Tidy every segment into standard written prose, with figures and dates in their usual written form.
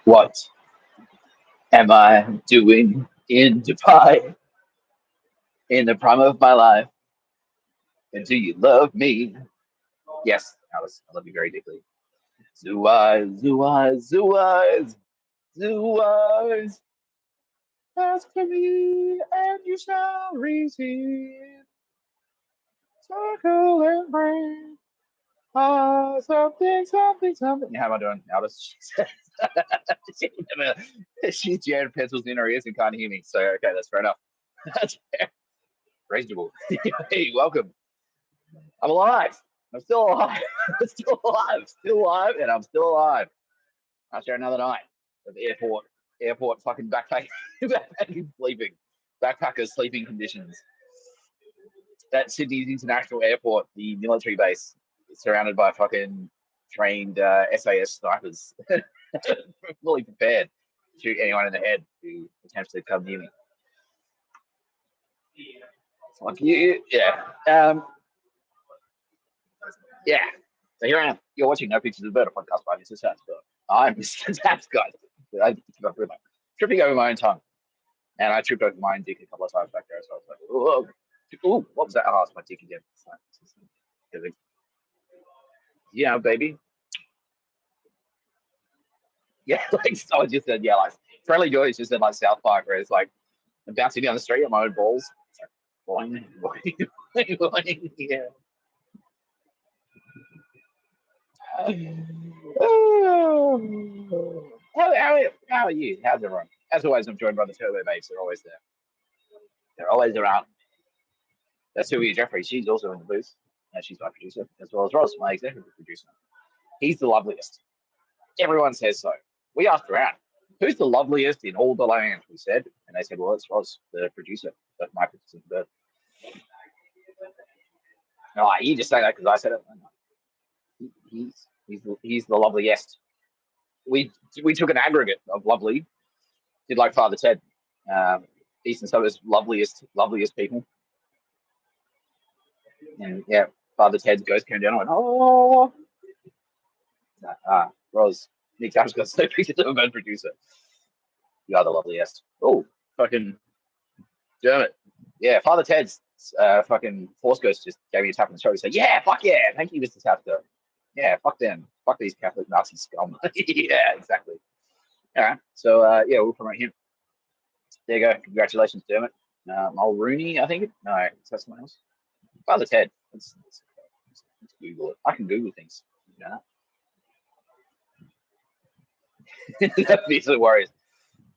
What am I doing in Dubai in the prime of my life? And do you love me? Yes, Alice, I love you very deeply. Zoo eyes, zoo eyes, zoo eyes, zoo eyes. Ask for me and you shall receive. Circle and bring. Ah, something, something, something. How am I doing, Alice? She's jammed pencils in her ears and can't hear me. So, okay, that's fair enough. That's reasonable. Hey, welcome. I'm alive. I'm still alive. I'm still alive. Still alive, and I'm still alive. After another night at the airport. Airport fucking backpacking sleeping. Backpackers sleeping conditions. That Sydney's International Airport, the military base, is surrounded by fucking trained SAS snipers, fully prepared to shoot anyone in the head who attempts to come near me. Fuck you, yeah. Yeah. So here I am. You're watching No Pictures of the Bird, a podcast by Mr. Tapscott. I'm Mr. Tapscott. I tripping over my own tongue. And I tripped over my own dick a couple of times back there. So I was like, oh, what was that? Oh, it's my dick again. Yeah, baby. Yeah, like someone just said, yeah, like Friendlyjordies just said like South Park, where it's like I'm bouncing down the street on my own balls. It's like, boing, boing, boing, boing, yeah. How are you? How's everyone? As always, I'm joined by the Turbo Mates. They're always there. They're always around. That's Sylvia Jeffrey. She's also in the booth. And she's my producer, as well as Ross, my executive producer. He's the loveliest. Everyone says so. We asked around, who's the loveliest in all the land? We said, and they said, well, it's Ross, the producer of my Pictures of the Bird. No, you just say that because I said it. He's the loveliest. We took an aggregate of lovely, did like Father Ted, Eastern Suburbs loveliest people, and yeah, Father Ted's ghost came down and went, oh, Roz, Nick Tap's got so pictures of a bird producer. You are the loveliest. Oh, fucking Dermot. Yeah, Father Ted's fucking Force Ghost just gave me a tap on the shoulder and said, yeah, fuck yeah, thank you, Mr. Tapscott. Yeah, fuck them. Fuck these Catholic Nazi scum. Yeah, exactly. All right. So, yeah, we'll promote him. There you go. Congratulations, Dermot. Mulrooney, I think. No, is that someone else? Father Ted. Let's Google it. I can Google things. Yeah. Fearsome Warriors.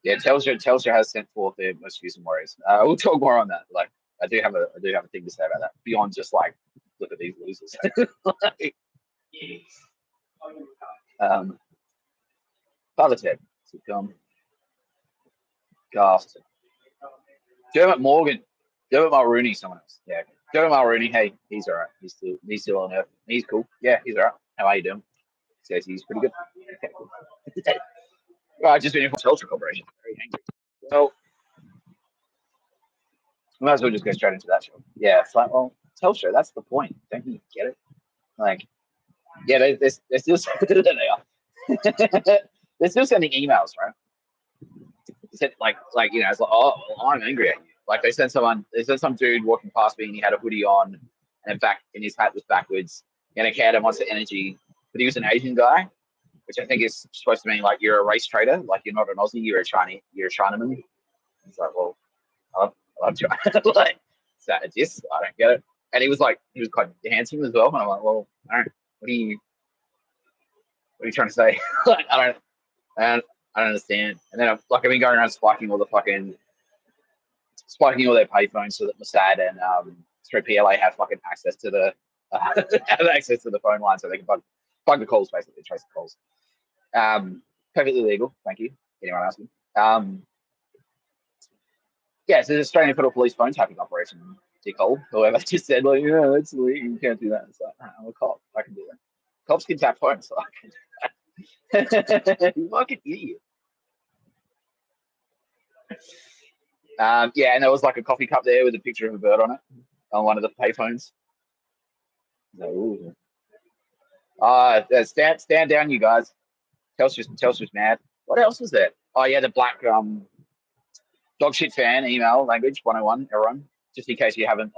Yeah, Telstra has sent forth their most fearsome warriors. We'll talk more on that. Like, I do have a thing to say about that beyond just like, look at these losers. Like, Father Ted, sitcom, cast. Dermot Morgan, Dermot Mulrooney, someone else. Yeah, Dermot Mulrooney. Hey, he's all right. He's still on Earth. He's cool. Yeah, he's all right. How are you doing? Says he's pretty good. Okay, cool. Well, I just been informed Telstra Corporation. Very angry. Well, we might as well just go straight into that show. Yeah, it's like, well, Telstra. That's the point. Don't you get it? Like, yeah, they're still they are. They're still sending emails, right? Like you know, it's like, oh, well, I'm angry at you. Like they sent some dude walking past me and he had a hoodie on and his hat was backwards and a cat and wants the energy, but he was an Asian guy, which I think is supposed to mean like you're a race trader, like you're not an Aussie, you're a Chinaman. It's like, well, I love China. Like, is that a diss? I don't get it. And he was quite handsome as well. And I'm like, well, what are you trying to say? Like, I don't understand. And then I've been going around spiking all their payphones so that Mossad and 3PLA have fucking access to the phone line so they can plug the calls, basically trace the calls. Perfectly legal. Thank you. Anyone asking? Yeah, so the Australian Federal Police phone tapping operation. Dickhole, whoever just said, like, yeah, it's illegal. You can't do that. It's like, I'm a cop. I can do that. Cops can tap phones, so I can do that. You fucking idiot. Yeah, and there was like a coffee cup there with a picture of a bird on it on one of the payphones. Stand down, you guys. Telstra's mad. What else was there? Oh yeah, the black dog shit fan email language 101, everyone. Just in case you haven't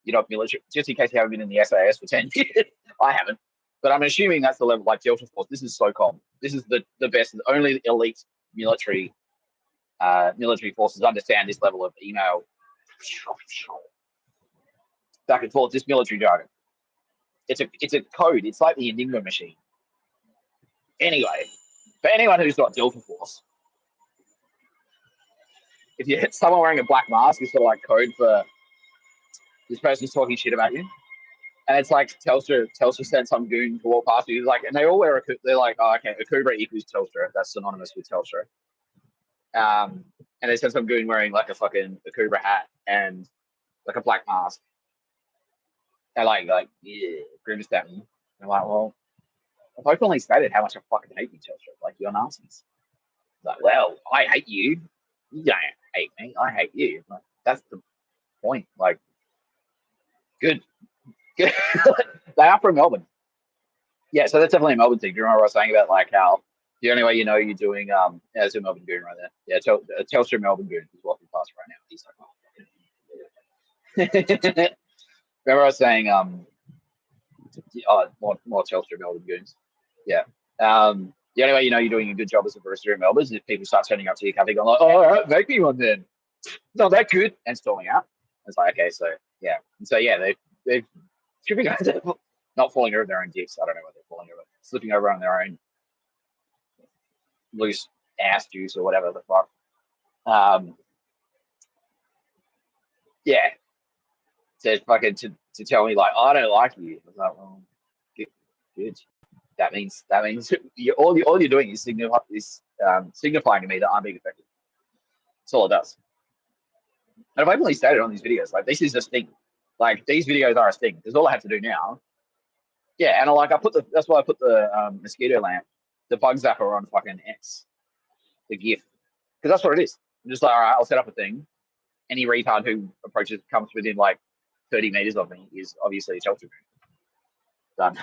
you're not military, just in case you haven't been in the SAS for 10 years. I haven't. But I'm assuming that's the level like Delta Force. This is so common. This is the best, only elite military forces understand this level of email back and forth, this military jargon. It's a code. It's like the Enigma machine. Anyway, for anyone who's got Delta Force, if you hit someone wearing a black mask, it's sort of like code for this person's talking shit about you. And it's like Telstra sent some goon to walk past you. Like, and they all wear they're like, oh, okay, a Cobra equals Telstra. That's synonymous with Telstra. And they sent some goon wearing like a Cobra hat and like a black mask. They're like, yeah, grimaced at me. And I'm like, well, I've openly stated how much I fucking hate you, Telstra. Like, you're Nazis. Like, well, I hate you. You don't hate me. I hate you. Like, that's the point. Like, good. They are from Melbourne. Yeah, so that's definitely a Melbourne thing. Do you remember what I was saying about like how the only way you know you're doing yeah, there's a Melbourne goon right there. Yeah, Telstra Melbourne goon is walking past right now. He's like, oh. Remember I was saying more Telstra Melbourne goons. Yeah. The only way you know you're doing a good job as a barista in Melbourne is if people start turning up to your cafe going like, oh, all right, make me one then. Not that good, and storming out. It's like, okay, so yeah. And so yeah, they've not falling over their own dicks. I don't know what they're falling over. Slipping over on their own loose ass juice or whatever the fuck. Yeah. To tell me like, oh, I don't like you. I was like, well, good. That means all you're doing is signifying to me that I'm being affected. That's all it does. And I've openly stated on these videos, like, this is a sting. Like, these videos are a sting. Because all I have to do now. Yeah, and that's why I put the mosquito lamp, the bug zapper on fucking X, the GIF. Because that's what it is. I'm just like, all right, I'll set up a thing. Any retard who comes within like 30 meters of me is obviously a shelter. Done.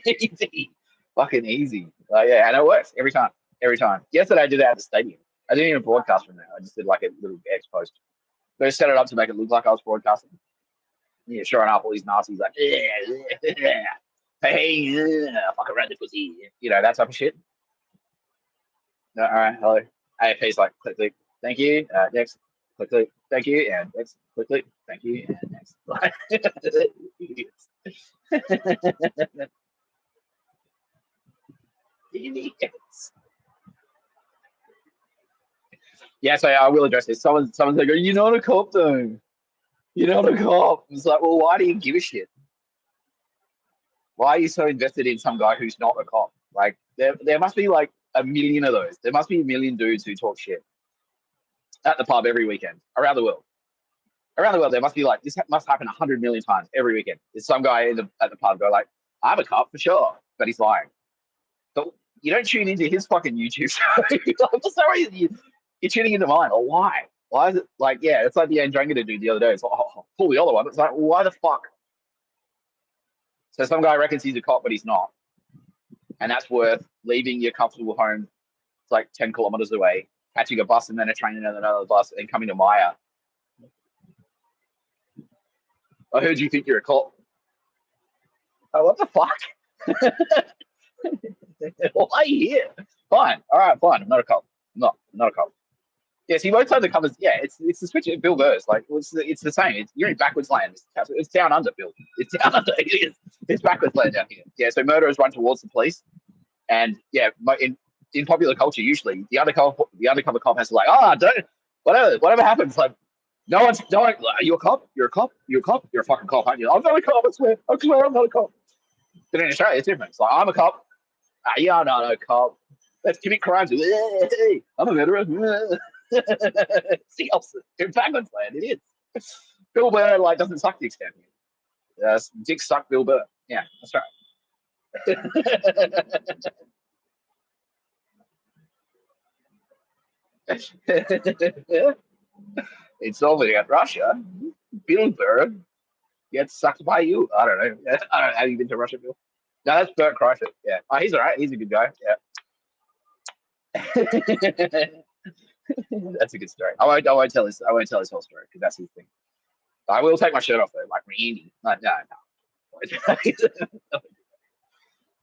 Easy. Fucking easy. Yeah, and it works every time. Yesterday I did that at the stadium. I didn't even broadcast from there. I just did like a little X post. So I set it up to make it look like I was broadcasting. Yeah, sure enough, all these Nazis like, hey, fuck around the pussy. You know, that type of shit. All right, hello. AFP's like, click, thank you. Next, click, thank you. And next, click, thank you. And next. Idiots. Yeah, so I will address this. Someone's like, you're not a cop though. You're not a cop. It's like, well, why do you give a shit? Why are you so invested in some guy who's not a cop? Like, there must be like a million of those. There must be a million dudes who talk shit at the pub every weekend around the world. Around the world, there must be like, this must happen 100 million times every weekend. There's some guy at the pub go like, I'm a cop for sure, but he's lying. But you don't tune into his fucking YouTube show. For some reason, you're tuning into mine. Or why? Why is it like, yeah, it's like the Andranga dude the other day. It's like, oh, pull the other one. It's like, why the fuck? So some guy reckons he's a cop, but he's not. And that's worth leaving your comfortable home. It's like 10 kilometers away, catching a bus and then a train and then another bus and coming to Maya. I heard you think you're a cop. Oh, what the fuck? Why are you here? Fine. All right, fine. I'm not a cop. I'm not a cop. Yeah, see, both sides of covers. Yeah, it's the switch. Bill Burr's like it's the same. You're in backwards land. It's down under, Bill. It's down under. It's backwards land down here. Yeah, so murderers run towards the police, and yeah, in popular culture, usually the undercover cop has to like, don't whatever happens. Like, no one's are you a cop? You're a cop. You're a cop. You're a fucking cop, aren't you? I'm not a cop. I swear I'm not a cop. But in Australia, it's different. It's like, I'm a cop. Yeah, I'm not a cop. Let's commit crimes. I'm a murderer. It's the opposite. In backwards land, it is. Bill Burr like doesn't suck dicks down here. Dick suck Bill Burr. Yeah, that's right. It's only at Russia. Bill Burr gets sucked by you. I don't know. Have you been to Russia, Bill? No, that's Bert Kreischer. Yeah. Oh, he's all right. He's a good guy. Yeah. That's a good story. I won't tell this whole story because that's his thing. I will take my shirt off though, like Randy. Like, no.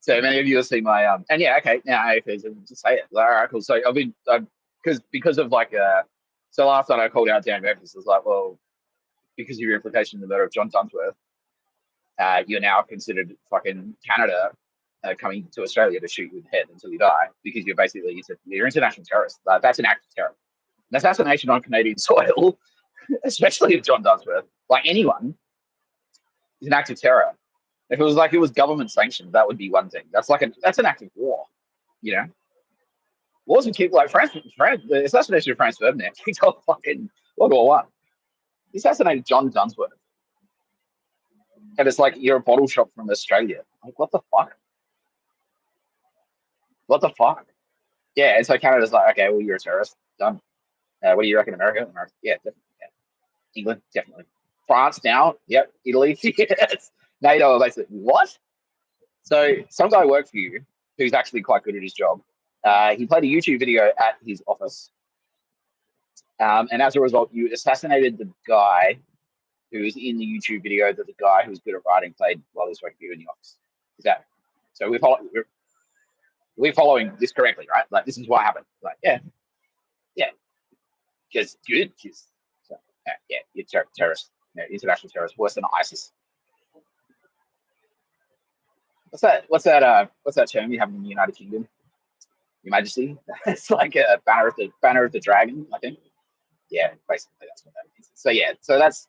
So many of you will see my and yeah, okay, now if it's just say it. All right, cool. So I've been because of like so last night I called out Dan Memphis. I was like, well, because of your implication in the murder of John Dunsworth, you're now considered fucking Canada coming to Australia to shoot you in the head until you die because you're international terrorist. That's an act of terror. An assassination on Canadian soil, especially if John Dunsworth, like anyone, is an act of terror. If it was like it was government sanctioned, that would be one thing. That's an act of war, you know. Wars would keep like the assassination of Franz Ferdinand kicked off fucking World War One. He assassinated John Dunsworth, and it's like you're a bottle shop from Australia. Like what the fuck? What the fuck? Yeah, and so Canada's like, okay, well you're a terrorist. Done. What do you reckon, America? Yeah, definitely. Yeah. England, definitely. France now, yep. Italy, yes. NATO, basically, what? So some guy worked for you who's actually quite good at his job. He played a YouTube video at his office. And as a result, you assassinated the guy who was in the YouTube video that the guy who was good at writing played while he was working for you in the office. Is that so? We're following this correctly, right? Like this is what happened. Like, yeah. Because good. So, yeah, you're terrorist. International terrorist, worse than ISIS. What's that term you have in the United Kingdom? Your Majesty. It's like a banner of the dragon, I think. Yeah, basically that's what that means. So yeah, so that's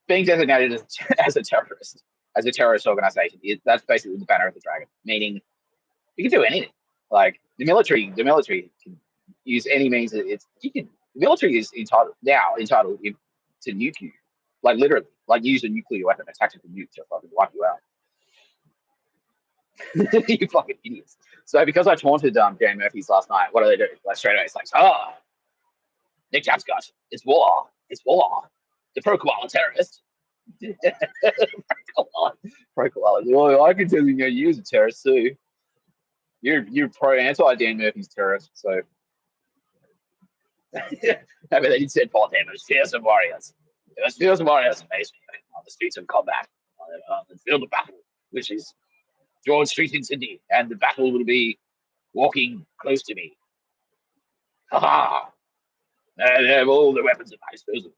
being designated as a terrorist organization. That's basically the banner of the dragon, meaning you can do anything. Like the military can use any means. The military is entitled to nuke you, like literally, like use a nuclear weapon, a tactical nuke to fucking wipe you out. You fucking idiots. So because I taunted Dan Murphy's last night, what do they do? Like straight away, it's like, Nick Tapscott, it's war. The pro-koala terrorist. Pro-koala. Well, I can tell you you're a terrorist too. You're pro-anti Dan Murphy's terrorist, so. I mean, they said for them, it was fearsome warriors. It was fearsome warriors faced me on the streets of combat, on the field of battle, which is George Street in Sydney, and the battle will be walking close to me. Ha! They have all the weapons at my disposal.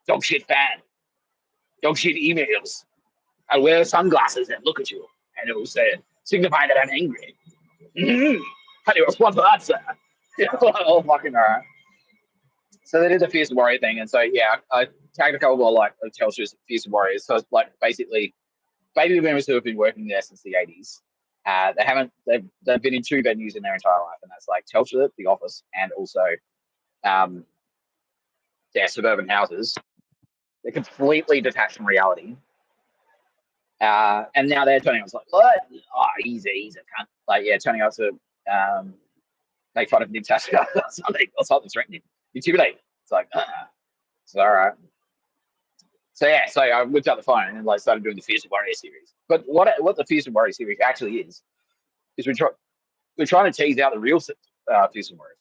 Dog shit fan. Dog shit emails. I'll wear sunglasses and look at you, and it will say, signify that I'm angry. How do you respond to that, sir? Oh, fucking all right. So they did the Fearsome Warrior thing, and so yeah, I tagged a couple of like Telstra's Fearsome Warriors. So it's like basically baby boomers who have been working there since the 80s. They've been in two venues in their entire life, and that's like Telstra, the office, and also their suburban houses. They're completely detached from reality. And now they're turning out like, what? Oh, easy, cunt. Like, yeah, turning out to make fun of Nick Tapscott or something threatening. Intimidate. It's like, it's all right. So yeah, so I whipped out the phone and like started doing the Fearsome Warrior series. But what the Fearsome Warrior series actually is we're trying to tease out the real Fearsome Warriors.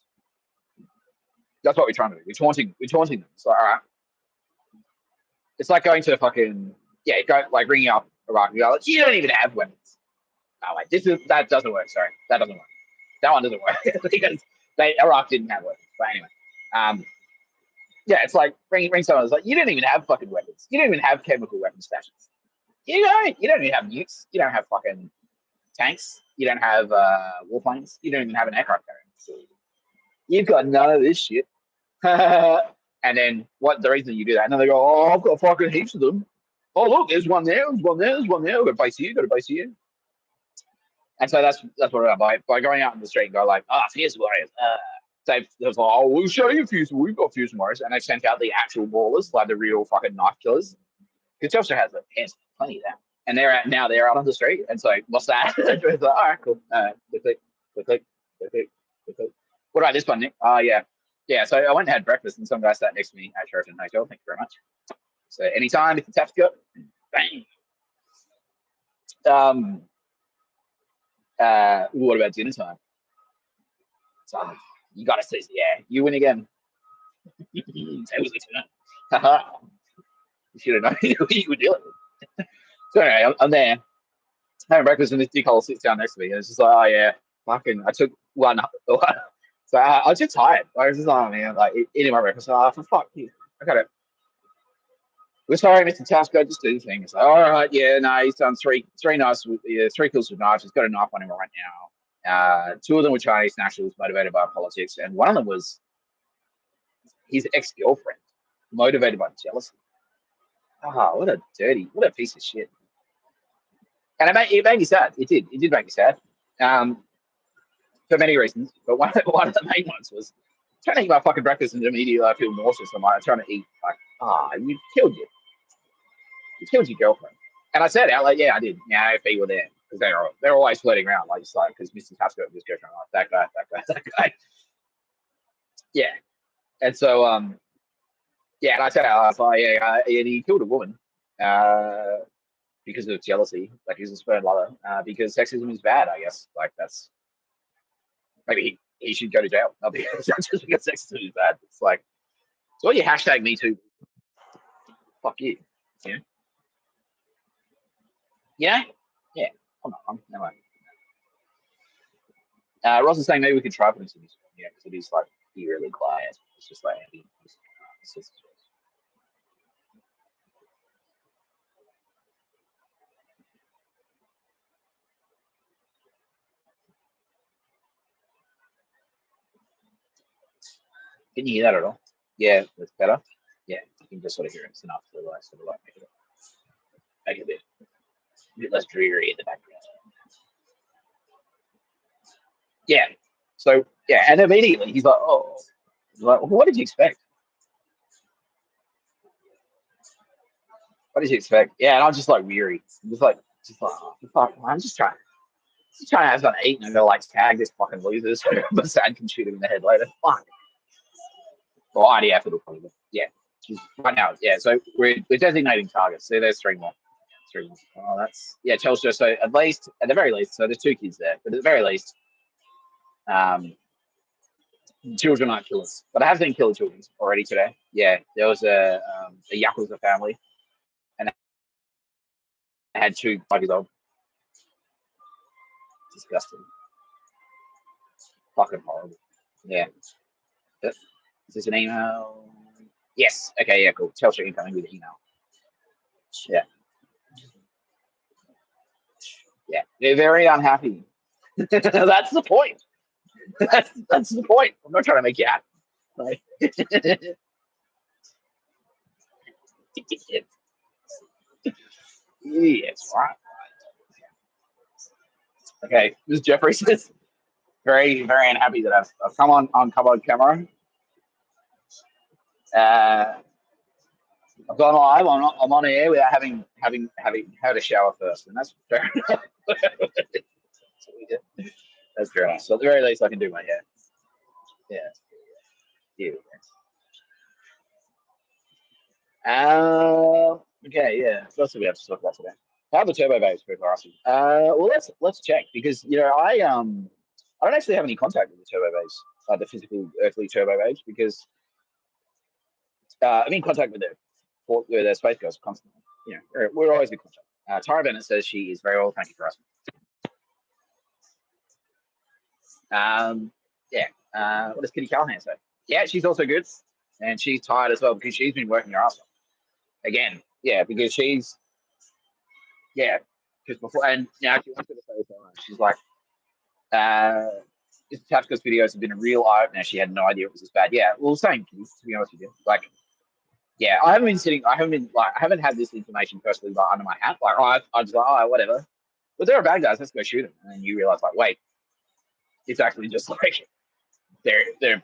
That's what we're trying to do. We're taunting them. So all right, it's like going to fucking ringing up Iraq. You go, like, you don't even have weapons. Oh, like that doesn't work. Sorry, that doesn't work. That one doesn't work because Iraq didn't have weapons. But anyway, yeah, it's like ring someone. It's like you don't even have fucking weapons. You don't even have chemical weapon stashes. You don't even have nukes. You don't have fucking tanks. You don't have warplanes. You don't even have an aircraft carrier. You've got none of this shit. And then the reason you do that? And then they go, oh, I've got fucking heaps of them. Oh, look, there's one there. There's one there. There's one there. I've got a base here. Got a base here. And so that's what I by going out in the street and go like, Fearsome Warriors. They've like, oh, we'll show you Fearsome. We've got Fearsome Warriors, and they sent out the actual ballers, like the real fucking knife killers. Because Telstra has plenty of them, and they're out on the street. And so what's that? It's like, all right, cool. Click. What about this one, Nick? Yeah. So I went and had breakfast, and some guy sat next to me at Sheraton Hotel. Thank you very much. So anytime if the tap's got, bang. What about dinner time? You got to say, yeah, you win again. Tables Haha. You should have known who you were dealing with. So anyway, I'm there having breakfast, and this dickhole sits down next to me, and it's just like, oh yeah, fucking, I took one. So I was just tired. I was just like, oh man, like eating my breakfast. Oh, for fuck you. I got it. We're sorry, Mr. Tapscott, just do the thing. It's like, all right, yeah, no, he's done three knives, three kills with knives. He's got a knife on him right now. Two of them were Chinese nationals motivated by politics, and one of them was his ex-girlfriend motivated by jealousy. Oh, what a piece of shit. And it made me sad. It did make me sad. For many reasons, but one of the main ones was trying to eat my fucking breakfast and immediately I feel nauseous. I'm like, trying to eat, like, you killed your girlfriend. And I said out like, yeah, I did. Yeah, if he were there, because they're always flirting around, like, just like, because Mr. Tapscott just goes around like that guy. Yeah, and so yeah, and I said out, I was like, yeah, and he killed a woman because of jealousy, like he's a sperm lover, because sexism is bad, I guess. Like that's maybe he should go to jail. Not just because sexism is bad. It's like, so what you hashtag me too? Fuck you. Yeah. Yeah. Yeah. I'm not wrong. No way. Ross is saying maybe we could try putting some music on. Yeah, because it is like eerily quiet. It's just like it's just, can you hear that at all? Yeah, that's better. Yeah, you can just sort of hear it. It's enough to like sort of like make it a bit less dreary in the background. Yeah. So yeah, and immediately he's like, oh, he's like, what did you expect? What did you expect? Yeah, and I'm just like weary. I'm just like, oh, fuck, I'm just trying to have something to eat, and I'm gonna like tag this fucking loser so Basad can shoot him in the head later. Fuck. Well, IDF it'll probably, yeah. Right now, yeah. So we're designating targets. So there's three more. Oh, that's yeah. Telstra. So at the very least, so there's two kids there, but at the very least, children aren't killers. But I have seen killer children already today. Yeah, there was a Yakuza family, and they had 2 5 years old. Disgusting. Fucking horrible. Yeah. Is this an email? Yes. Okay. Yeah. Cool. Telstra incoming with email. Yeah. Yeah. They're very unhappy. That's the point. That's the point. I'm not trying to make you happy. Like, yes, right. Okay, this Jeffrey says very, very unhappy that I've come on camera. I've gone live. I'm on air without having had a shower first, and that's fair enough. That's fair enough. So at the very least, I can do my hair. Yeah. Yeah. Okay. Yeah. What else do we have to talk about today? How are the turbo babes? People are asking. Well, let's check because I don't actually have any contact with the turbo babes, the physical earthly turbo babes, because I'm in contact with their space girls constantly. You know, we're always in contact. Tara Bennett says she is very well. Thank you for asking. Yeah. What does Kitty Callahan say? Yeah, she's also good, and she's tired as well because she's been working her ass off. Again, yeah, because she's because before and now she wants to say so. She's like, Mr. Tapscott's videos have been a real eye opener. She had no idea it was this bad. Yeah, well, same to be honest with you. Like, yeah, I haven't had this information personally like under my hat. Like, I just like, oh, whatever. But there are bad guys. Let's go shoot them. And then you realize, like, wait, it's actually just like they're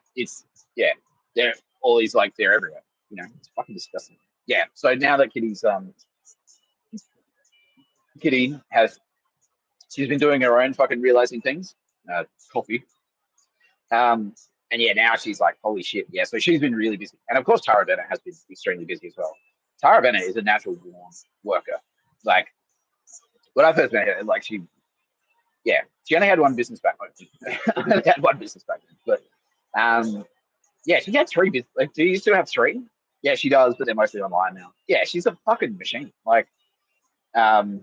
all these like they're everywhere. You know, it's fucking disgusting. Yeah. So now that Kitty she's been doing her own fucking realizing things. Coffee. And yeah, now she's like, holy shit. Yeah. So she's been really busy. And of course, Tara Bennett has been extremely busy as well. Tara Bennett is a natural born worker. Like, when I first met her, like she only had one business back home. But Yeah, she had three. Like, do you still have three? Yeah, she does, but they're mostly online now. Yeah, she's a fucking machine. Like, um,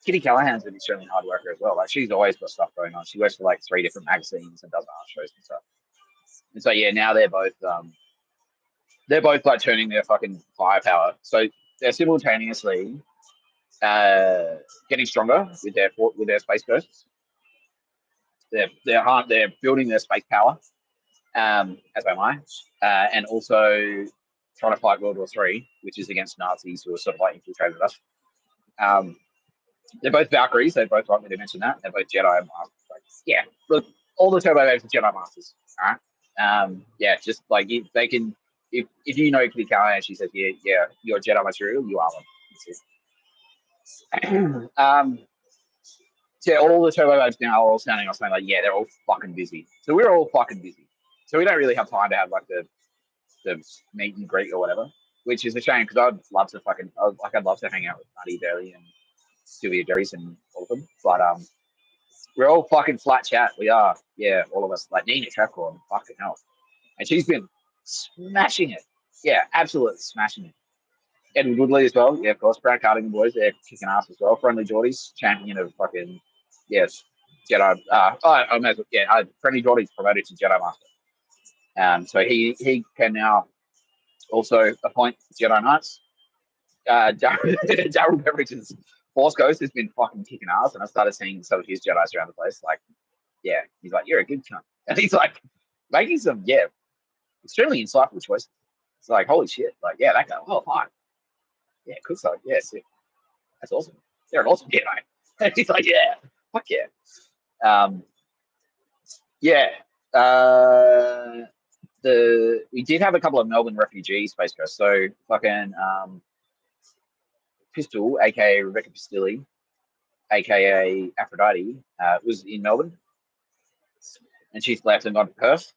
Kitty Callahan's an extremely hard worker as well. Like, she's always got stuff going on. She works for like 3 different magazines and does art shows and stuff. And so yeah, now they're both like turning their fucking firepower. So they're simultaneously getting stronger with their space ghosts. They're building their space power, as am I, and also trying to fight World War III, which is against Nazis who are sort of like infiltrated us. They're both Valkyries. They both like me to mention that. They're both Jedi Masters. Like, yeah, look, all the Turbo Babes are Jedi Masters. All right. Yeah, just like they can. If you know Kitty Callahan, she says, yeah, you're Jedi material. You are one. So yeah, all the Turbo Babes now are all standing off saying like, yeah, they're all fucking busy. So we're all fucking busy. So we don't really have time to have like the meet and greet or whatever, which is a shame because I'd love to hang out with Nutty Deli and Sylvia Jerry's and all of them. But we're all fucking flat chat. We are, yeah, all of us. Like Nina Trapcore, fucking hell, and she's been smashing it. Yeah, absolutely smashing it. Edward Woodley as well. Yeah, of course. Brown Cardigan boys, they're kicking ass as well. Friendlyjordies, champion of fucking yes, Jedi. I may as well. Yeah, Friendlyjordies promoted to Jedi Master. So he can now also appoint Jedi Knights. Daryl Beveridge's Force Ghost has been fucking kicking ass, and I started seeing some of his Jedi's around the place. Like, yeah, he's like, you're a good cunt, and he's like making some extremely insightful choices. It's like, holy shit, like, yeah, that guy, oh fuck, yeah, cool stuff, yeah, sick. That's awesome. They're an awesome Jedi. And he's like, yeah, fuck yeah, yeah. We did have a couple of Melbourne refugee space ghosts, so fucking Pistol, aka Rebecca Pistilli, aka Aphrodite, was in Melbourne, and she's left and gone to Perth.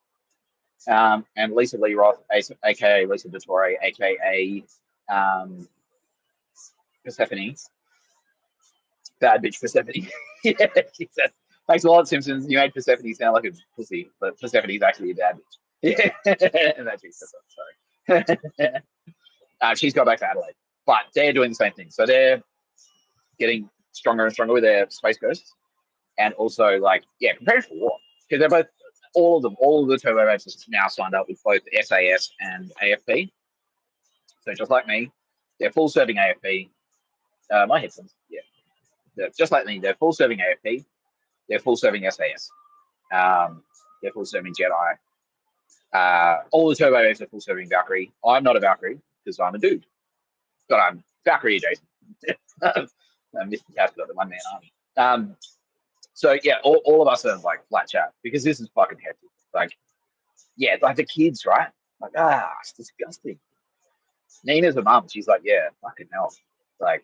And Lisa Lee Roth, aka Lisa Vittori, aka Persephone, bad bitch Persephone. Yeah, she said, thanks a lot, Simpsons. You made Persephone sound like a pussy, but Persephone's actually a bad bitch. Yeah, and that's sorry. She's got back to Adelaide, but they're doing the same thing. So they're getting stronger and stronger with their space ghosts, and also like preparing for war because they're both all of the Turbo Babes are now signed up with both SAS and AFP. So just like me, they're full serving AFP. My headphones, just like me, they're full serving AFP. They're full serving SAS. They're full serving Jedi. All the Turbo Babes are full serving Valkyrie. I'm not a Valkyrie because I'm a dude, but I'm Valkyrie adjacent. Mr. Tapscott, the one man army. So yeah, all of us are like flat chat because this is fucking hectic. Like, yeah, like the kids, right? Like, it's disgusting. Nina's a mum. She's like, yeah, fucking hell. Like,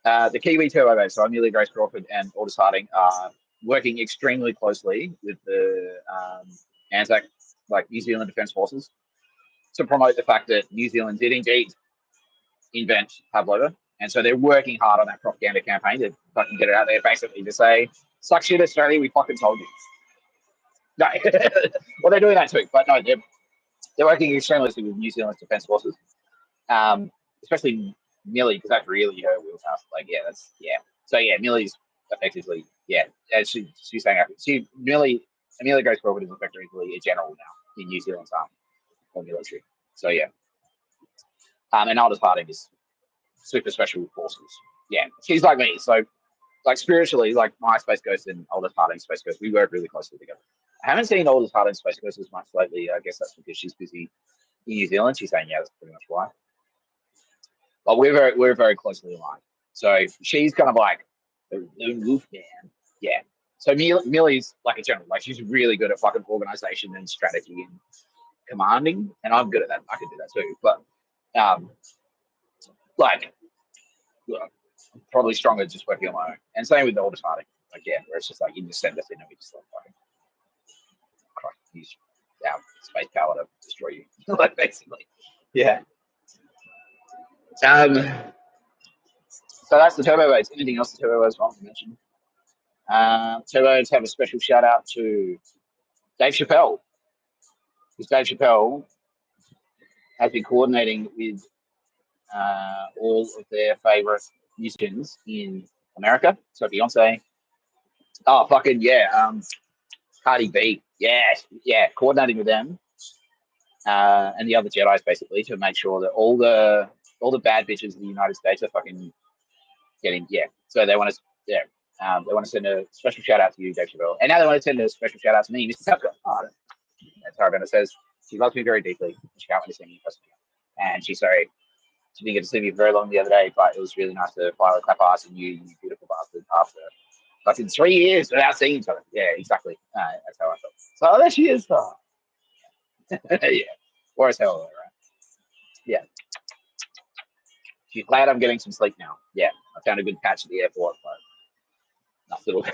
the Kiwi Turbo Babes, so Amelia Grace Crawford and Aldous Harding are working extremely closely with the ANZAC, like New Zealand Defence Forces, to promote the fact that New Zealand did indeed invent pavlova. And so they're working hard on that propaganda campaign to fucking get it out there, basically to say, suck shit, Australia, we fucking told you. No, well, they're doing that too, but no, they're working extremely closely with New Zealand's Defence Forces, especially Millie, because that's really her wheelhouse. Like, So yeah, Millie's effectively, as she's saying, Amelia Grace Crawford is effectively a general now in New Zealand's army or military. So yeah, and Aldous Harding is super special forces. Yeah, she's like me. So like spiritually, like my Space Ghost and Aldous Harding Space Ghost, we work really closely together. I haven't seen Aldous Harding Space Ghost as much lately. I guess that's because she's busy in New Zealand. She's saying, that's pretty much why. But we're very closely aligned. So she's kind of like the wolf man. Yeah. So Millie's like a general. Like she's really good at fucking organization and strategy and commanding, and I'm good at that. I can do that too. But I'm probably stronger just working on my own. And same with the Aldous Harding. Like where it's just like you just send us in and we just like fucking use our space power to destroy you. Like basically. Yeah. So that's the Turbo Babes. Anything else the Turbo Babes want to mention? Turbos have a special shout out to Dave Chappelle, because Dave Chappelle has been coordinating with all of their favorite musicians in America. So Beyonce, oh fucking yeah, Cardi B, yeah, coordinating with them and the other Jedi's basically to make sure that all the bad bitches in the United States are fucking getting So they want to they want to send a special shout out to you, Dave Chappelle, and now they want to send a special shout out to me, Mr. Tapscott. Oh, that's how Brenda says she loves me very deeply. She can't wait to see me in person, and she's sorry she didn't get to see me very long the other day, but it was really nice to finally clap ass and you beautiful bastard after like in 3 years without seeing each other. Yeah, exactly. That's how I felt. So there she is. Oh. Yeah, or as hell, right? Yeah. She's glad I'm getting some sleep now. Yeah, I found a good patch at the airport, but nice little,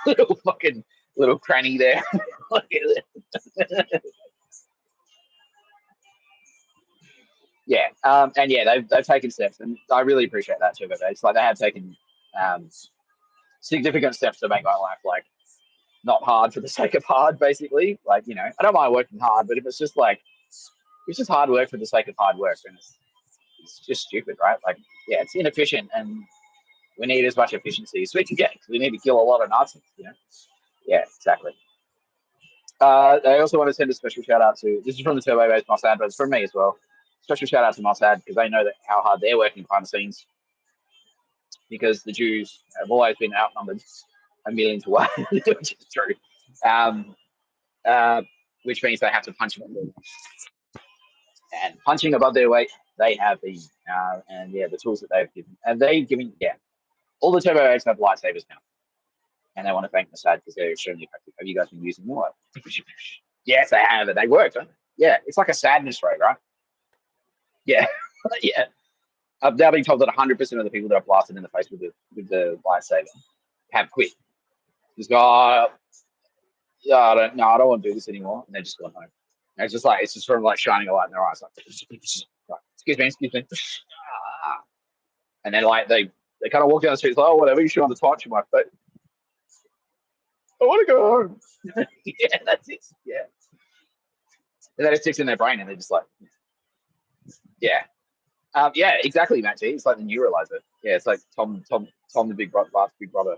little fucking little cranny there. Look at it. Yeah, and yeah, they've taken steps, and I really appreciate that too. But it's like they have taken significant steps to make my life like not hard for the sake of hard, basically. Like, you know, I don't mind working hard, but if it's just like it's just hard work for the sake of hard work, then it's just stupid, right? Like, yeah, it's inefficient, and we need as much efficiency as we can get. We need to kill a lot of Nazis, you know. Yeah, exactly. I also want to send a special shout out to, this is from the Turbo Base Mossad, but it's from me as well. Special shout out to Mossad because they know that how hard they're working behind the scenes, because the Jews have always been outnumbered a million to one, which is true. Which means they have to punch above their weight. And punching above their weight, they have been. And yeah, the tools that they've given. And they've given, all the Turbo Base have lightsabers now. And they want to thank Mossad because they're extremely effective. Have you guys been using them? Yes, they have. They work, don't they? Yeah, it's like a sadness ray, right? Yeah, yeah. I've now been told that 100% of the people that are blasted in the face with the lightsaber have quit. Just go, oh, yeah, I don't want to do this anymore, and they're just going home. And it's just like it's just sort of like shining a light in their eyes, like excuse me, and then like they kind of walk down the street, like, oh whatever, you should on the torch in my face. I want to go home. Yeah, that's it. Yeah, and then it sticks in their brain, and they're just like, yeah. Yeah, exactly, Matt G. It's like the neuralizer. Yeah, it's like Tom the big brother, last big brother.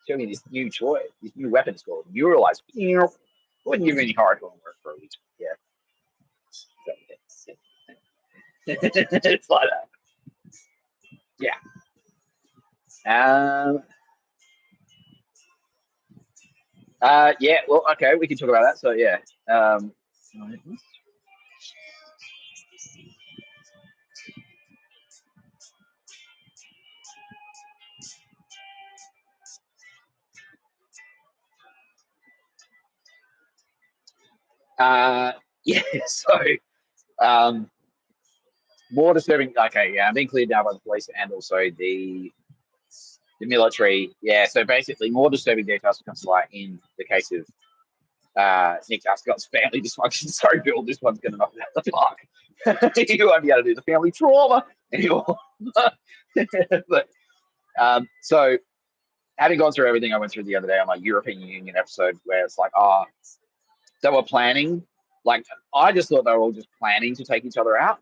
Show me this new toy, this new weapon. It's called neuralizer. Wouldn't give me any hardcore work for a week. Yeah. It's like that. Yeah. Yeah. Well, okay, we can talk about that. So yeah. Yeah. So more disturbing. Okay. Yeah, I'm being cleared now by the police and also the military. Yeah. So basically, more disturbing details come to light in the case of Nick Tapscott's family dysfunction. Sorry, Bill, this one's going to knock it out of the park. You won't be able to do the family trauma anymore. But, so, having gone through everything I went through the other day on my European Union episode, where it's like, they were planning. Like, I just thought they were all just planning to take each other out.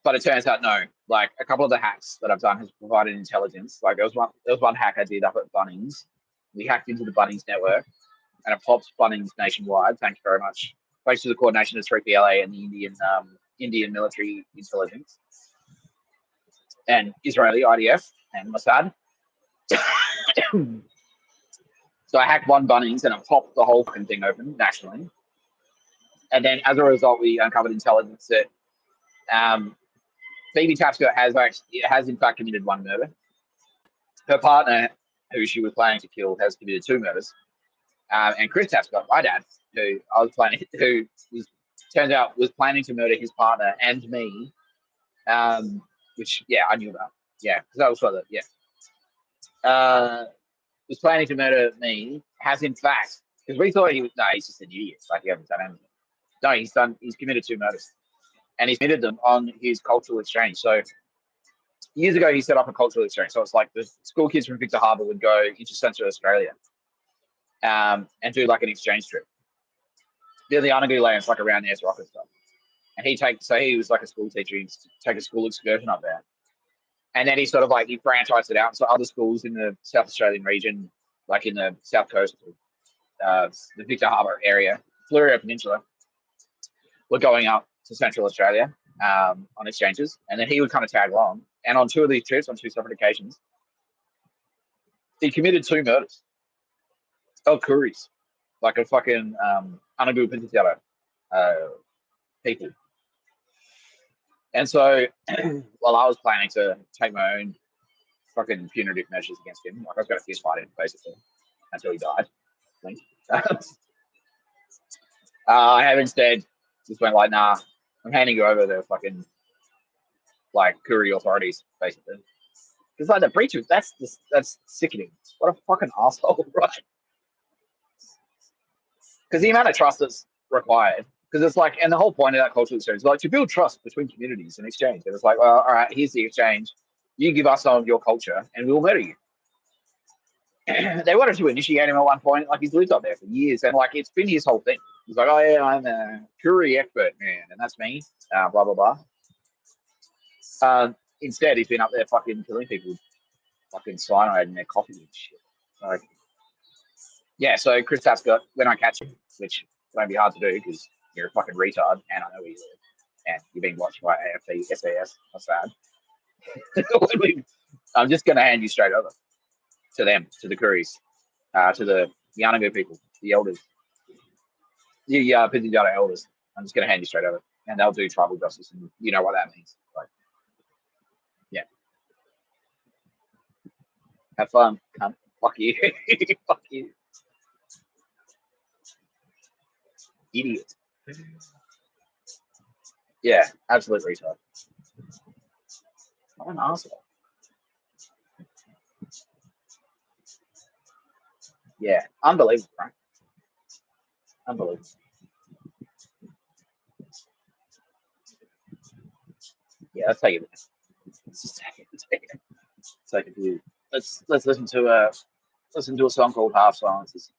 But it turns out no. Like, a couple of the hacks that I've done has provided intelligence. Like, there was one hack I did up at Bunnings. We hacked into the Bunnings network, and it popped Bunnings nationwide. Thank you very much. Thanks to the coordination of 3PLA and the Indian military intelligence and Israeli IDF and Mossad. So I hacked one Bunnings and it popped the whole fucking thing open nationally. And then as a result, we uncovered intelligence that Phoebe Tapscott has in fact committed one murder. Her partner, who she was planning to kill, has committed 2 murders. And Chris Tapscott, my dad, who turns out was planning to murder his partner and me, which I knew about. Yeah, because I was for that. Yeah, was planning to murder me. Has in fact, because we thought he's just an idiot, like he hasn't done anything. No, he's committed 2 murders, and he's committed them on his cultural exchange. So Years ago, he set up a cultural exchange. So it's like the school kids from Victor Harbor would go into Central Australia and do like an exchange trip. The Yanagu lands like around Ayers Rock and stuff. And he was like a school teacher. He'd take a school excursion up there. And then he sort of like, he franchised it out. So other schools in the South Australian region, like in the South Coast, the Victor Harbor area, Fleurieu Peninsula, were going up to Central Australia on exchanges. And then he would kind of tag along. And on two of these trips, on two separate occasions, he committed 2 murders of Kuris, like a fucking Anagu Pintiara people. And so while I was planning to take my own fucking punitive measures against him, like I was going to fist fight him basically until he died. I have instead just went like, nah, I'm handing you over the fucking like Kuri authorities basically. Because like the breach of that's sickening. What a fucking asshole, right? Because the amount of trust that's required. Because it's like, and the whole point of that cultural exchange is like to build trust between communities and exchange. And it's like, well, all right, here's the exchange. You give us some of your culture, and we'll murder you. They wanted to initiate him at one point. Like he's lived up there for years, and like it's been his whole thing. He's like, oh yeah, I'm a Kuri expert, man, and that's me. Blah blah blah. Instead, he's been up there fucking killing people, fucking cyanide in their coffee and shit. Like, yeah. So Chris Tapscott, when I catch him, which won't be hard to do because you're a fucking retard, and I know where you live, and you're being watched by AFP, SAS. That's sad. I'm just gonna hand you straight over to them, to the Kuris, to the Yanagu people, the elders, the Pintinjata elders. I'm just gonna hand you straight over, and they'll do tribal justice, and you know what that means. Like, yeah, have fun, cunt. Fuck you, fuck you, idiot. Yeah, absolute retard. What an asshole. Yeah, unbelievable, right? Unbelievable. Yeah, let's take it. Let's just take a view. Let's listen to a song called Half Silences.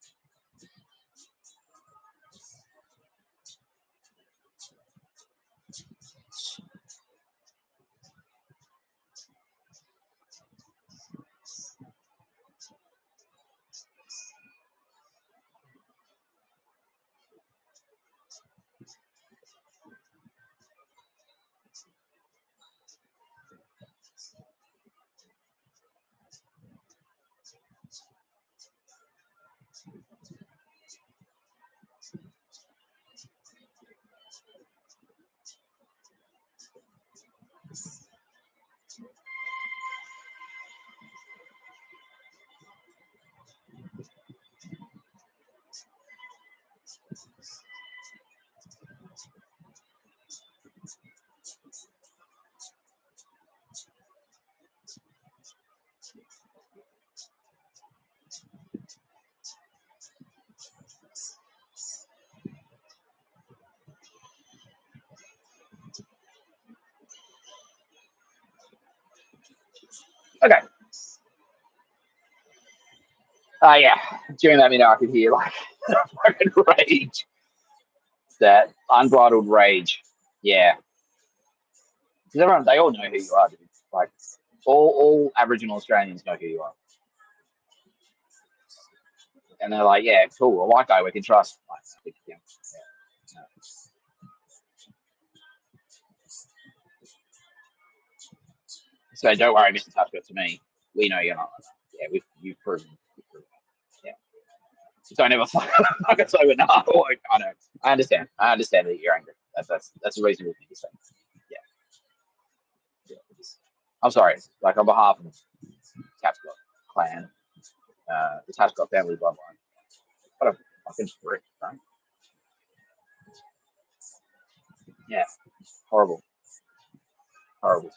Okay. Yeah. During that minute, I could hear like fucking rage. That unbridled rage. Yeah. Because everyone, they all know who you are, dude. Like, all Aboriginal Australians know who you are. And they're like, yeah, cool, a white guy we can trust. Like, yeah. No. So don't worry, Mr. Tapscott, to me, we know you're not like that. Yeah, you've proven. Yeah. Don't ever fuck us over. No, I know. I understand. I understand that you're angry. That's a reasonable thing to say. Yeah. Yeah. I'm sorry. Like, on behalf of the Tapscott clan, the Tapscott family bloodline. What a fucking prick, right? Yeah. Horrible. Horrible.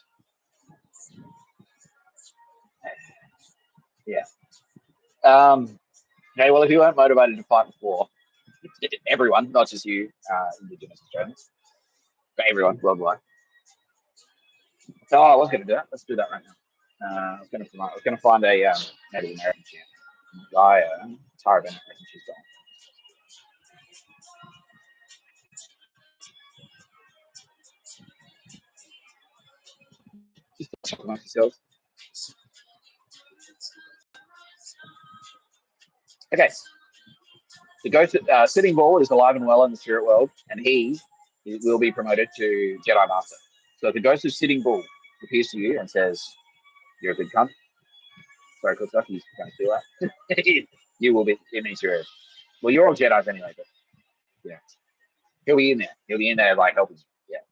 Yeah. Okay, well, if you weren't motivated to fight before, everyone, not just you, Indigenous Australians, but everyone worldwide, So I was going to do that. Let's do that right now. I was going to find a Native American champ. Guy, Tara Bennett, I think she's gone. Just talk amongst yourselves. Okay. The ghost Sitting Bull is alive and well in the spirit world, and he will be promoted to Jedi Master. So if the ghost of Sitting Bull appears to you and says, "You're a good cunt," sorry, cool stuff, he's going to steal that. You will be. It means you're. Well, you're all Jedi's anyway, but yeah, he'll be in there. He'll be in there like helping. Yeah.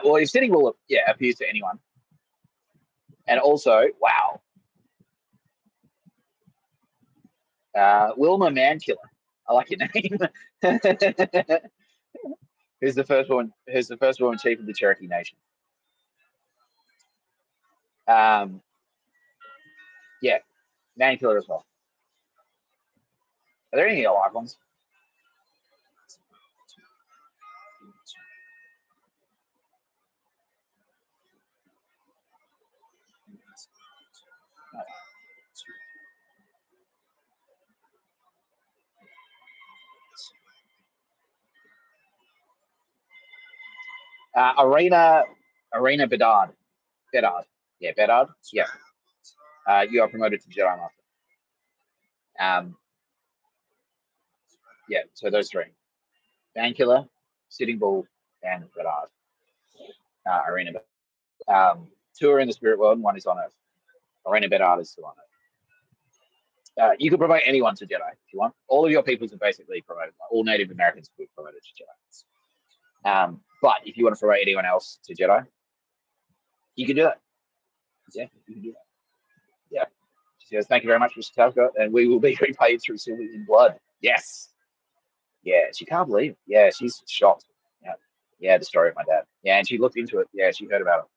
Well, if Sitting Bull, appears to anyone, and also, wow, Wilma Mankiller. I like your name. Who's the first woman? Who's the first woman chief of the Cherokee Nation? Yeah, Mankiller as well. Are there any alive ones? Arena Bedard. Yeah, Bedard. Yeah. You are promoted to Jedi Master. Yeah, so those three. Mankiller, Sitting Bull, and Bedard. Arena Bedard. Two are in the spirit world and one is on Earth. Arena Bedard is still on Earth. You could promote anyone to Jedi if you want. All of your peoples are basically promoted. All Native Americans could be promoted to Jedi. But if you want to promote anyone else to Jedi, you can do that. Yeah, you can do that. Yeah. She says, "Thank you very much, Mr. Tapscott, and we will be repaid through silver in blood." Yes. Yeah, she can't believe it. Yeah, she's shocked. Yeah, the story of my dad. Yeah, and she looked into it. Yeah, she heard about it.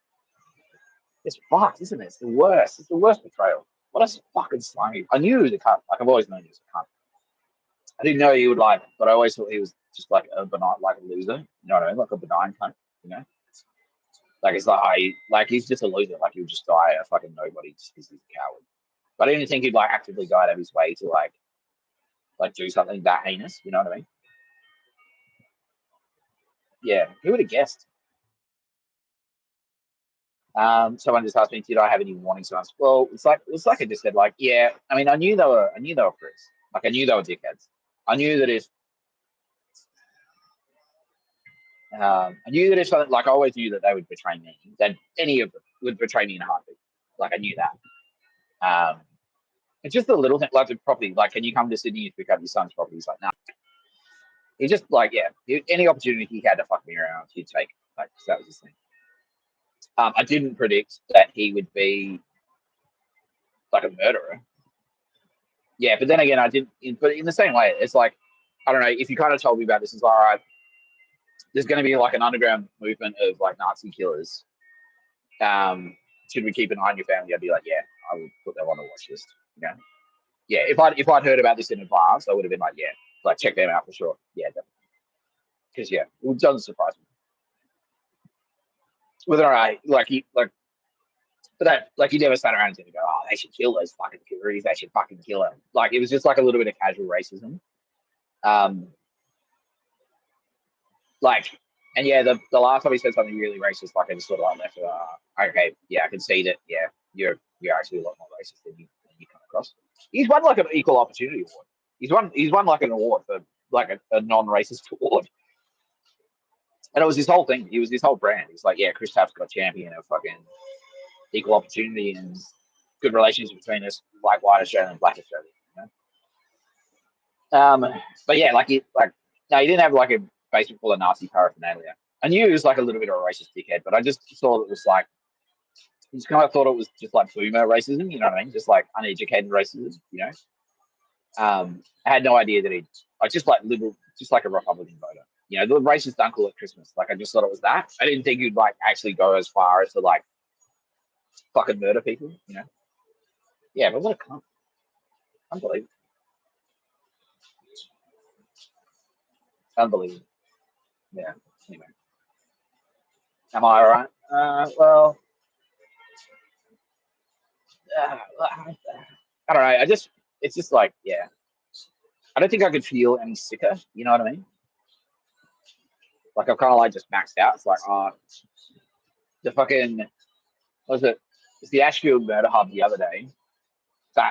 It's fucked, isn't it? It's the worst. It's the worst betrayal. What a fucking slimy. I knew he was a cunt. Like, I've always known he was a cunt. I didn't know he would like, but I always thought he was just like a benign, like a loser. You know what I mean? Like a benign cunt. You know? Like it's like he's just a loser. Like he'll just die a fucking nobody just because he's a coward. But I didn't think he'd like actively go out of his way to like do something that heinous. You know what I mean? Yeah, who would have guessed? Someone just asked me, did I have any warning signs? Well, it's like I just said, like, yeah. I mean, I knew they were pricks. Like, I knew they were dickheads. I knew that if something, like, I always knew that they would betray me. That any of them would betray me in a heartbeat. Like, I knew that. It's just a little thing, like the property. Like, can you come to Sydney to pick up your son's property? He's like, no. He just like, any opportunity he had to fuck me around, he'd take. Like, that was his thing. I didn't predict that he would be like a murderer. Yeah, but then again, I didn't. But in the same way, it's like, I don't know. If you kind of told me about this, it's all right. There's going to be like an underground movement of like Nazi killers. Should we keep an eye on your family? I'd be like, yeah, I would put them on the watch list. You know, yeah. If I'd heard about this in advance, I would have been like, yeah, like check them out for sure. Yeah, because it doesn't surprise me. Whether but that like you never sat around and go, oh, they should kill those fucking killers. They should fucking kill them. Like it was just like a little bit of casual racism. Like, and yeah, the last time he said something really racist, like I just sort of like left it. Okay, yeah, I can see that. Yeah, you're actually a lot more racist than you come across. He's won like an equal opportunity award. He's won like an award for like a non-racist award. And it was his whole thing. He was his whole brand. He's like, yeah, Chris Tapscott, champion of fucking equal opportunity and good relations between us, like white Australian and black Australian. You know? But yeah, no, he didn't have like a basement full of Nazi paraphernalia. I knew he was like a little bit of a racist dickhead, but I just thought it was like, I just kind of thought it was just like boomer racism, you know what I mean? Just like uneducated racism, you know? I had no idea that I just like liberal, just like a Republican voter. You know, the racist uncle at Christmas. Like, I just thought it was that. I didn't think he'd like actually go as far as to like fucking murder people, you know? Yeah, but what a cunt. Unbelievable. Unbelievable. Yeah. Anyway. Am I all right? Well, I don't know. It's just like, yeah. I don't think I could feel any sicker. You know what I mean? Like I'm kind of like just maxed out. It's like, the fucking, what was it? It's the Ashfield murder hub the other day.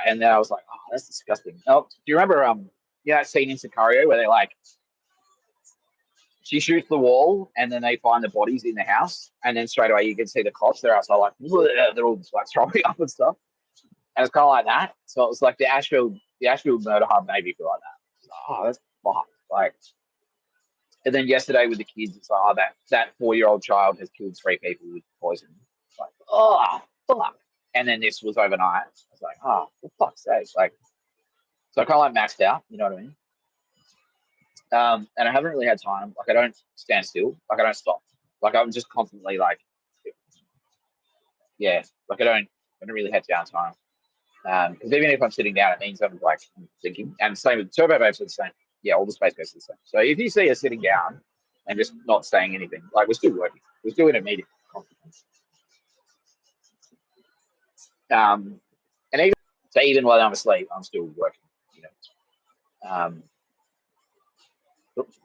And then I was like, oh, that's disgusting. Oh, do you remember that scene in Sicario where they like she shoots the wall and then they find the bodies in the house and then straight away you can see the cops there outside like they're all like throwing up and stuff. And it's kind of like that. So it was like the Ashfield murder hub made me feel like that. Oh, that's fucked. Like, and then yesterday with the kids, it's like, oh, that 4-year-old child has killed 3 people with poison. It's like, oh, fuck. And then this was overnight. I was like, oh, for fuck's sake. Like, so I kind of like maxed out, you know what I mean? And I haven't really had time. Like, I don't stand still. Like, I don't stop. Like, I'm just constantly like, yeah, like I don't really have downtime. Because even if I'm sitting down, it means I'm like thinking. And same with Turbo Babes are the same. Yeah, all the space bases are the same. So if you see us sitting down and just not saying anything, like we're still working. We're still in a meeting. And even while I'm asleep, I'm still working. You know. Oops.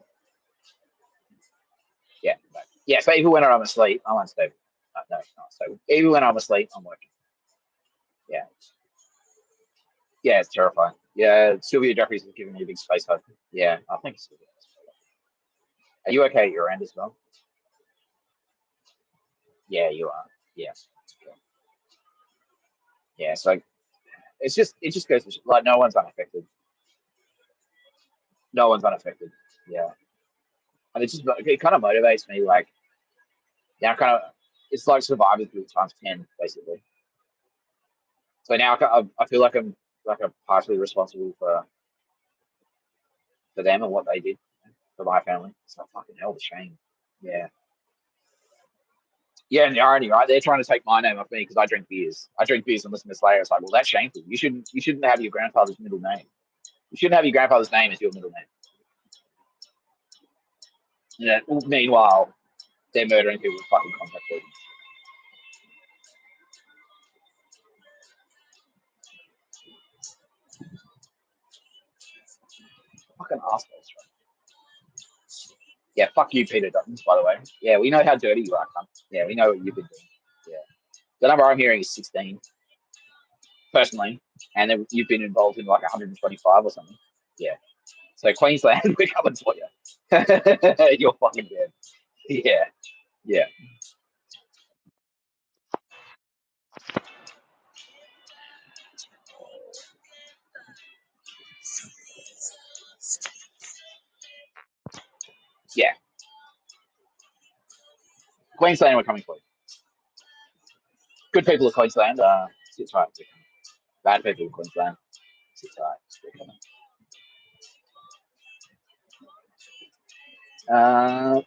Yeah. No. Yeah. So even when I'm asleep, I'm unstable. No, it's not stable. Even when I'm asleep, I'm working. Yeah. Yeah, it's terrifying. Yeah, Sylvia Jeffries is giving me a big space hug. Yeah, I think Sylvia. Are you okay at your end as well? Yeah, you are. Yeah. Yeah, so it just goes to like no one's unaffected. No one's unaffected. Yeah. And it kind of motivates me like now kind of it's like survivors group times 10 basically. So now I feel like I'm partially responsible for them and what they did for my family. It's like fucking hell the shame. Yeah. Yeah, and the irony, right? They're trying to take my name off me because I drink beers. I drink beers and listen to Slayer. It's like, well, that's shameful. You shouldn't have your grandfather's middle name. You shouldn't have your grandfather's name as your middle name. Yeah. Meanwhile, they're murdering people with fucking contact lenses. Fucking assholes, right? Yeah, fuck you, Peter Duttons, by the way. Yeah, we know how dirty you are, cunt. Yeah, we know what you've been doing. Yeah. The number I'm hearing is 16, personally, and then you've been involved in like 125 or something. Yeah. So Queensland, we're coming for you. You're fucking dead. Yeah. Yeah. Yeah. Queensland, we're coming for you. Good people of Queensland, sit tight. Bad people of Queensland, sit tight.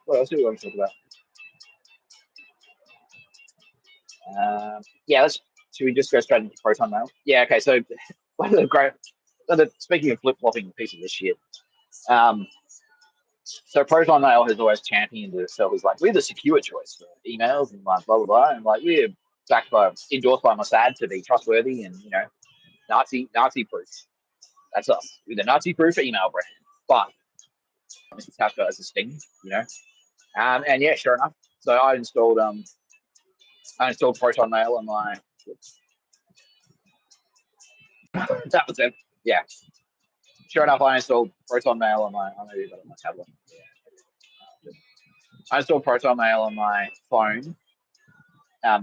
What else do we want to talk about? Yeah, should we just go straight into Proton Mail? Yeah, okay. So one of the great, speaking of flip flopping pieces of shit, um, so Proton Mail has always championed itself as like we're the secure choice for emails and like blah blah blah, and like we're endorsed by Mossad to be trustworthy and Nazi proof. That's us. We're the Nazi proof email brand. But Mr. Tapscott has a sting, and yeah, sure enough. So I installed Proton Mail on my. That was it. Yeah. Sure enough, I installed Proton Mail on my. I know you got it on my tablet. Yeah. I installed Proton Mail on my phone,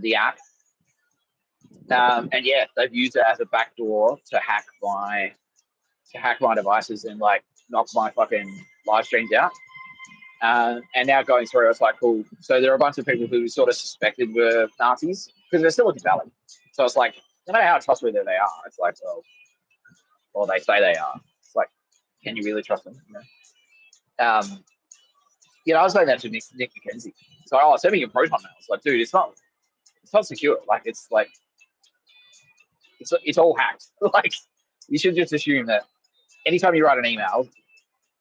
the app, and yeah, they've used it as a backdoor to hack my devices and like knock my fucking live streams out. And now going through, it's like, cool. So there are a bunch of people who sort of suspected were Nazis because they're still Valley. So it's like, no matter how trustworthy they are, it's like, well, they say they are. It's like, can you really trust them? I was saying that to Nick McKenzie. So, send me your Proton mail. It's like, dude, it's not secure. Like, it's like, it's all hacked. Like, you should just assume that anytime you write an email,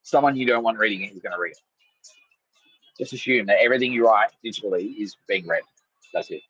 someone you don't want reading it is going to read it. Just assume that everything you write digitally is being read. That's it.